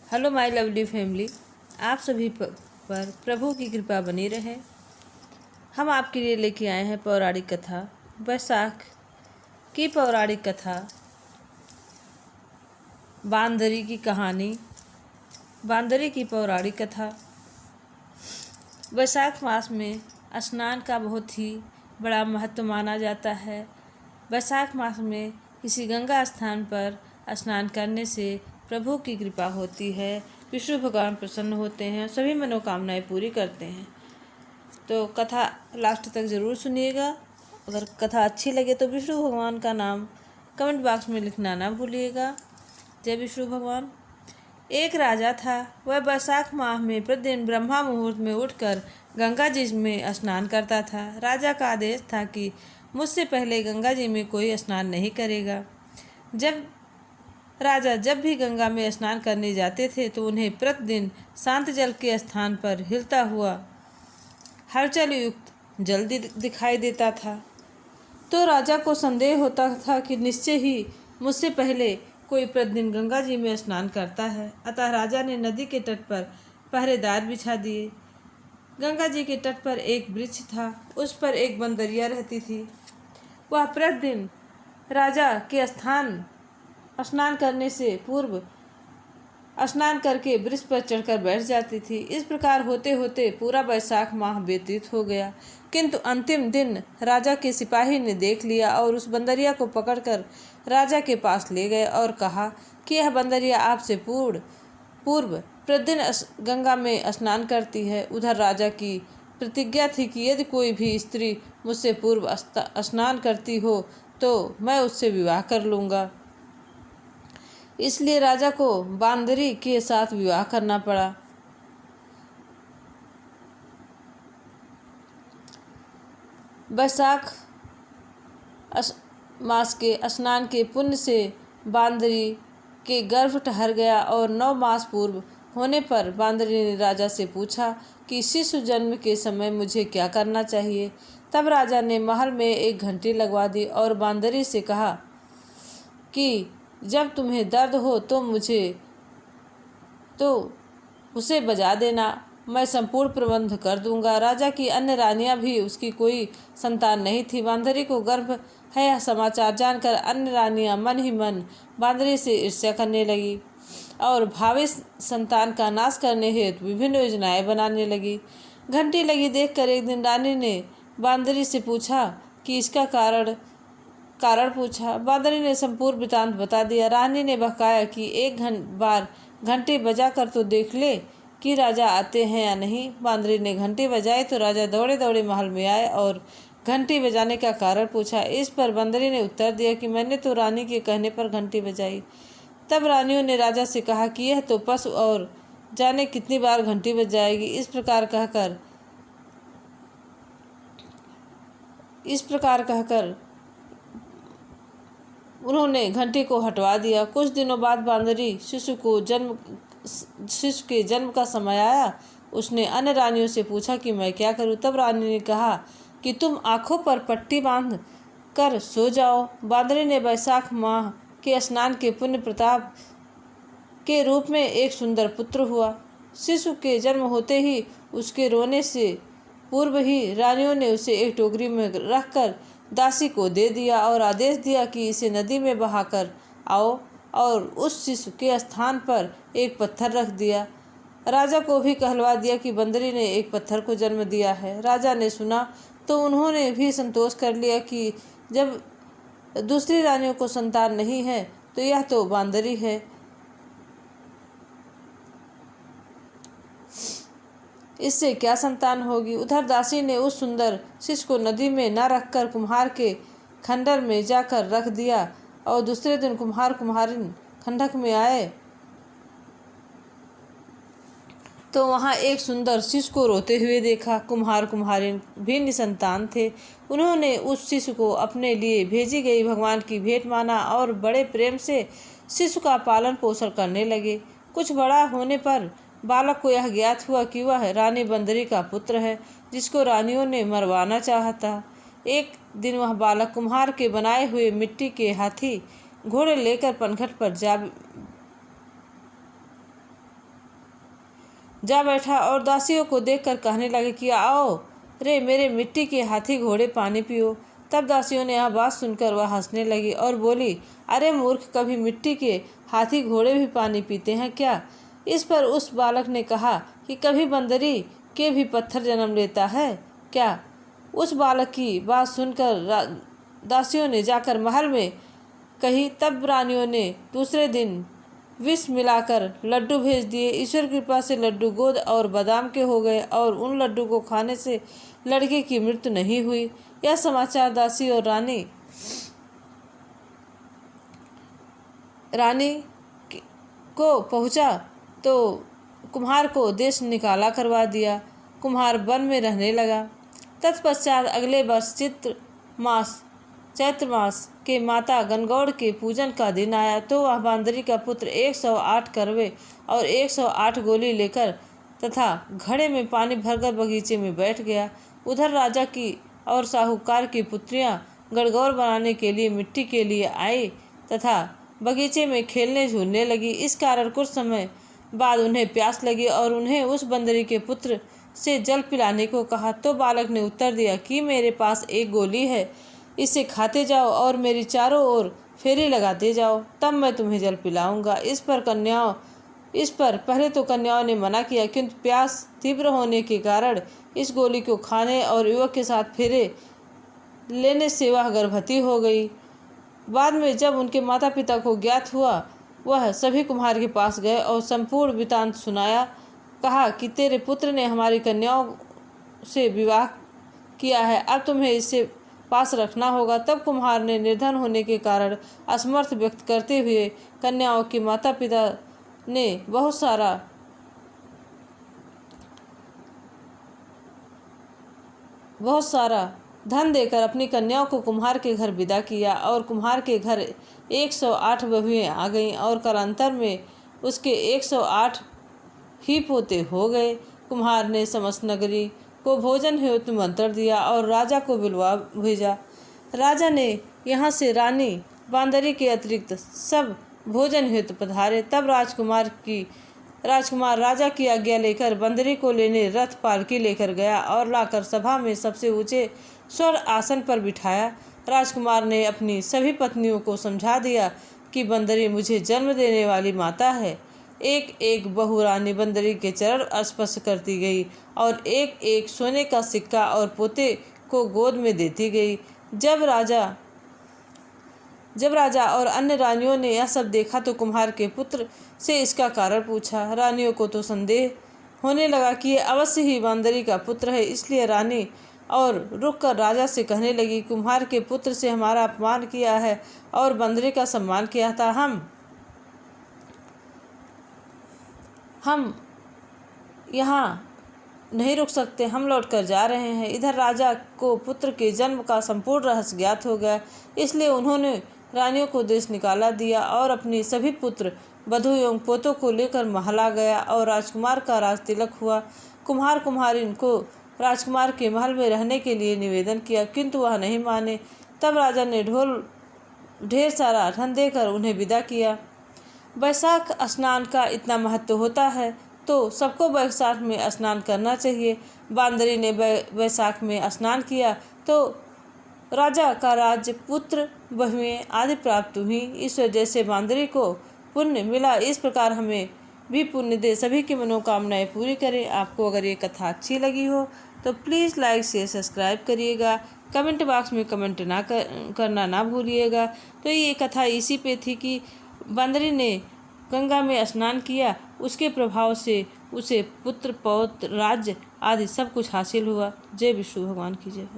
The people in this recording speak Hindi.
हेलो माय लवली फैमिली, आप सभी पर प्रभु की कृपा बनी रहे। हम आपके लिए लेके आए हैं पौराणिक कथा बैसाख की पौराणिक कथा बांदरी की कहानी। बांदरी की पौराणिक कथा। बैसाख मास में स्नान का बहुत ही बड़ा महत्व माना जाता है। बैसाख मास में किसी गंगा स्थान पर स्नान करने से प्रभु की कृपा होती है, विष्णु भगवान प्रसन्न होते हैं, सभी मनोकामनाएं पूरी करते हैं। तो कथा लास्ट तक ज़रूर सुनिएगा। अगर कथा अच्छी लगे तो विष्णु भगवान का नाम कमेंट बॉक्स में लिखना ना भूलिएगा। जय विष्णु भगवान। एक राजा था। वह बैसाख माह में प्रतिदिन ब्रह्मा मुहूर्त में उठकर गंगा जी में स्नान करता था। राजा का आदेश था कि मुझसे पहले गंगा जी में कोई स्नान नहीं करेगा। जब भी गंगा में स्नान करने जाते थे तो उन्हें प्रतिदिन शांत जल के स्थान पर हिलता हुआ हलचल युक्त जल दिखाई देता था। तो राजा को संदेह होता था कि निश्चय ही मुझसे पहले कोई प्रतिदिन गंगा जी में स्नान करता है। अतः राजा ने नदी के तट पर पहरेदार बिछा दिए। गंगा जी के तट पर एक वृक्ष था, उस पर एक बंदरिया रहती थी। वह प्रतिदिन राजा के स्नान करने से पूर्व स्नान करके वृक्ष पर चढ़कर बैठ जाती थी। इस प्रकार होते होते पूरा बैसाख माह व्यतीत हो गया, किंतु अंतिम दिन राजा के सिपाही ने देख लिया और उस बंदरिया को पकड़कर राजा के पास ले गए और कहा कि यह बंदरिया आपसे पूर्व प्रतिदिन गंगा में स्नान करती है। उधर राजा की प्रतिज्ञा थी कि यदि कोई भी स्त्री मुझसे पूर्व स्नान करती हो तो मैं उससे विवाह कर लूँगा। इसलिए राजा को बांदरी के साथ विवाह करना पड़ा। बैसाख मास के स्नान के पुण्य से बांदरी के गर्भ ठहर गया और 9 मास पूर्व होने पर बांदरी ने राजा से पूछा कि शिशु जन्म के समय मुझे क्या करना चाहिए। तब राजा ने महल में एक घंटी लगवा दी और बांदरी से कहा कि जब तुम्हें दर्द हो तो उसे बजा देना, मैं संपूर्ण प्रबंध कर दूंगा। राजा की अन्य रानियां भी उसकी कोई संतान नहीं थी। बांदरी को गर्भ है यह समाचार जानकर अन्य रानियां मन ही मन बांदरी से ईर्ष्या करने लगी और भावी संतान का नाश करने हेतु विभिन्न योजनाएं बनाने लगी। घंटी लगी देखकर एक दिन रानी ने बांदरी से पूछा कि इसका कारण पूछा। बांदरी ने संपूर्ण वृतांत बता दिया। रानी ने बकाया कि एक बार घंटी बजा कर तो देख ले कि राजा आते हैं या नहीं। बांदरी ने घंटी बजाई तो राजा दौड़े दौड़े महल में आए और घंटी बजाने का कारण पूछा। इस पर बंदरी ने उत्तर दिया कि मैंने तो रानी के कहने पर घंटी बजाई। तब रानियों ने राजा से कहा कि यह तो पशु और जाने कितनी बार घंटी बजाएगी। इस प्रकार कहकर उन्होंने घंटी को हटवा दिया। कुछ दिनों बाद बांदरी शिशु के जन्म का समय आया। उसने अन्य रानियों से पूछा कि मैं क्या करूं। तब रानी ने कहा कि तुम आंखों पर पट्टी बांध कर सो जाओ। बांदरी ने बैसाख माह के स्नान के पुण्य प्रताप के रूप में एक सुंदर पुत्र हुआ। शिशु के जन्म होते ही उसके रोने से पूर्व ही रानियों ने उसे एक टोकरी में रखकर दासी को दे दिया और आदेश दिया कि इसे नदी में बहाकर आओ और उस शिशु के स्थान पर एक पत्थर रख दिया। राजा को भी कहलवा दिया कि बंदरी ने एक पत्थर को जन्म दिया है। राजा ने सुना तो उन्होंने भी संतोष कर लिया कि जब दूसरी रानियों को संतान नहीं है तो यह तो बांदरी है। इससे क्या संतान होगी। उधर दासी ने उस सुंदर शिशु को नदी में न रखकर कुम्हार के खंडर में जाकर रख दिया और दूसरे दिन कुम्हार कुम्हारिन खंडक में आए तो वहां एक सुंदर शिशु को रोते हुए देखा। कुम्हार कुम्हारिन भी निसंतान थे। उन्होंने उस शिशु को अपने लिए भेजी गई भगवान की भेंट माना और बड़े प्रेम से शिशु का पालन पोषण करने लगे। कुछ बड़ा होने पर बालक को यह ज्ञात हुआ कि वह रानी बंदरी का पुत्र है, जिसको रानियों ने मरवाना चाहा था। एक दिन वह बालक कुम्हार के बनाए हुए मिट्टी के हाथी घोड़े लेकर पनघट पर जा बैठा और दासियों को देखकर कहने लगे कि आओ रे मेरे मिट्टी के हाथी घोड़े पानी पियो। तब दासियों ने यह बात सुनकर वह हंसने लगी और बोली, अरे मूर्ख, कभी मिट्टी के हाथी घोड़े भी पानी पीते हैं क्या? इस पर उस बालक ने कहा कि कभी बंदरी के भी पत्थर जन्म लेता है क्या? उस बालक की बात सुनकर दासियों ने जाकर महल में कही। तब रानियों ने दूसरे दिन विष मिलाकर लड्डू भेज दिए। ईश्वर की कृपा से लड्डू गोद और बादाम के हो गए और उन लड्डू को खाने से लड़के की मृत्यु नहीं हुई। यह समाचार दासी और रानी को पहुंचा तो कुम्हार को देश निकाला करवा दिया। कुम्हार वन में रहने लगा। तत्पश्चात अगले वर्ष चैत्र मास के माता गणगौर के पूजन का दिन आया तो वह बांदरी का पुत्र 108 करवे और 108 गोली लेकर तथा घड़े में पानी भरकर बगीचे में बैठ गया। उधर राजा की और साहूकार की पुत्रियां गणगौर बनाने के लिए मिट्टी के लिए आई तथा बगीचे में खेलने झूलने लगी। इस कारण कुछ समय बाद उन्हें प्यास लगी और उन्हें उस बंदरी के पुत्र से जल पिलाने को कहा। तो बालक ने उत्तर दिया कि मेरे पास एक गोली है, इसे खाते जाओ और मेरी चारों ओर फेरी लगाते जाओ, तब मैं तुम्हें जल पिलाऊंगा। इस पर पहले तो कन्याओं ने मना किया, किंतु प्यास तीव्र होने के कारण इस गोली को खाने और युवक के साथ फेरे लेने से वह गर्भवती हो गई। बाद में जब उनके माता पिता को ज्ञात हुआ, वह सभी कुम्हार के पास गए और संपूर्ण वृत्तांत सुनाया। कहा कि तेरे पुत्र ने हमारी कन्याओं से विवाह किया है, अब तुम्हें इसे पास रखना होगा। तब कुम्हार ने निर्धन होने के कारण असमर्थ व्यक्त करते हुए कन्याओं के माता पिता ने बहुत सारा धन देकर अपनी कन्याओं को कुम्हार के घर विदा किया और कुम्हार के घर 108 बहुएं आ गईं और कालांतर में उसके 108 ही पोते हो गए। कुम्हार ने समस्त नगरी को भोजन हेतु मंत्र दिया और राजा को बुलवा भेजा। राजा ने यहाँ से रानी बांदरी के अतिरिक्त सब भोजन हेतु पधारे। तब राजकुमार राजा की आज्ञा लेकर बंदरी को लेने रथ पालकी लेकर गया और लाकर सभा में सबसे ऊंचे स्वर्ण आसन पर बिठाया। राजकुमार ने अपनी सभी पत्नियों को समझा दिया कि बंदरी मुझे जन्म देने वाली माता है। एक एक बहू रानी बंदरी के चरण स्पर्श करती गई और एक एक सोने का सिक्का और पोते को गोद में देती गई। जब राजा और अन्य रानियों ने यह सब देखा तो कुम्हार के पुत्र से इसका कारण पूछा। रानियों को तो संदेह होने लगा कि ये अवश्य ही बांदरी का पुत्र है, इसलिए रानी और रुककर राजा से कहने लगी, कुम्हार के पुत्र से हमारा अपमान किया है और बंदरी का सम्मान किया था। हम यहाँ नहीं रुक सकते, हम लौटकर जा रहे हैं। इधर राजा को पुत्र के जन्म का संपूर्ण रहस्य ज्ञात हो गया, इसलिए उन्होंने रानियों को देश निकाला दिया और अपनी सभी पुत्र वधू एवं पोतों को लेकर महल आ गया और राजकुमार का राज तिलक हुआ। कुम्हार कुम्हारिन को राजकुमार के महल में रहने के लिए निवेदन किया, किंतु वह नहीं माने। तब राजा ने ढेर सारा धन देकर उन्हें विदा किया। वैशाख स्नान का इतना महत्व होता है तो सबको वैशाख में स्नान करना चाहिए। बांदरी ने वैशाख में स्नान किया तो राजा का राज्य, पुत्र, बहुएं आदि प्राप्त हुई। इस वजह से बांदरी को पुण्य मिला। इस प्रकार हमें भी पुण्य दे, सभी की मनोकामनाएं पूरी करें। आपको अगर ये कथा अच्छी लगी हो तो प्लीज़ लाइक शेयर सब्सक्राइब करिएगा। कमेंट बॉक्स में कमेंट करना ना भूलिएगा। तो ये कथा इसी पे थी कि बंदरी ने गंगा में स्नान किया, उसके प्रभाव से उसे पुत्र, पौत्र, राज्य आदि सब कुछ हासिल हुआ। जय विष्णु भगवान की जय हो।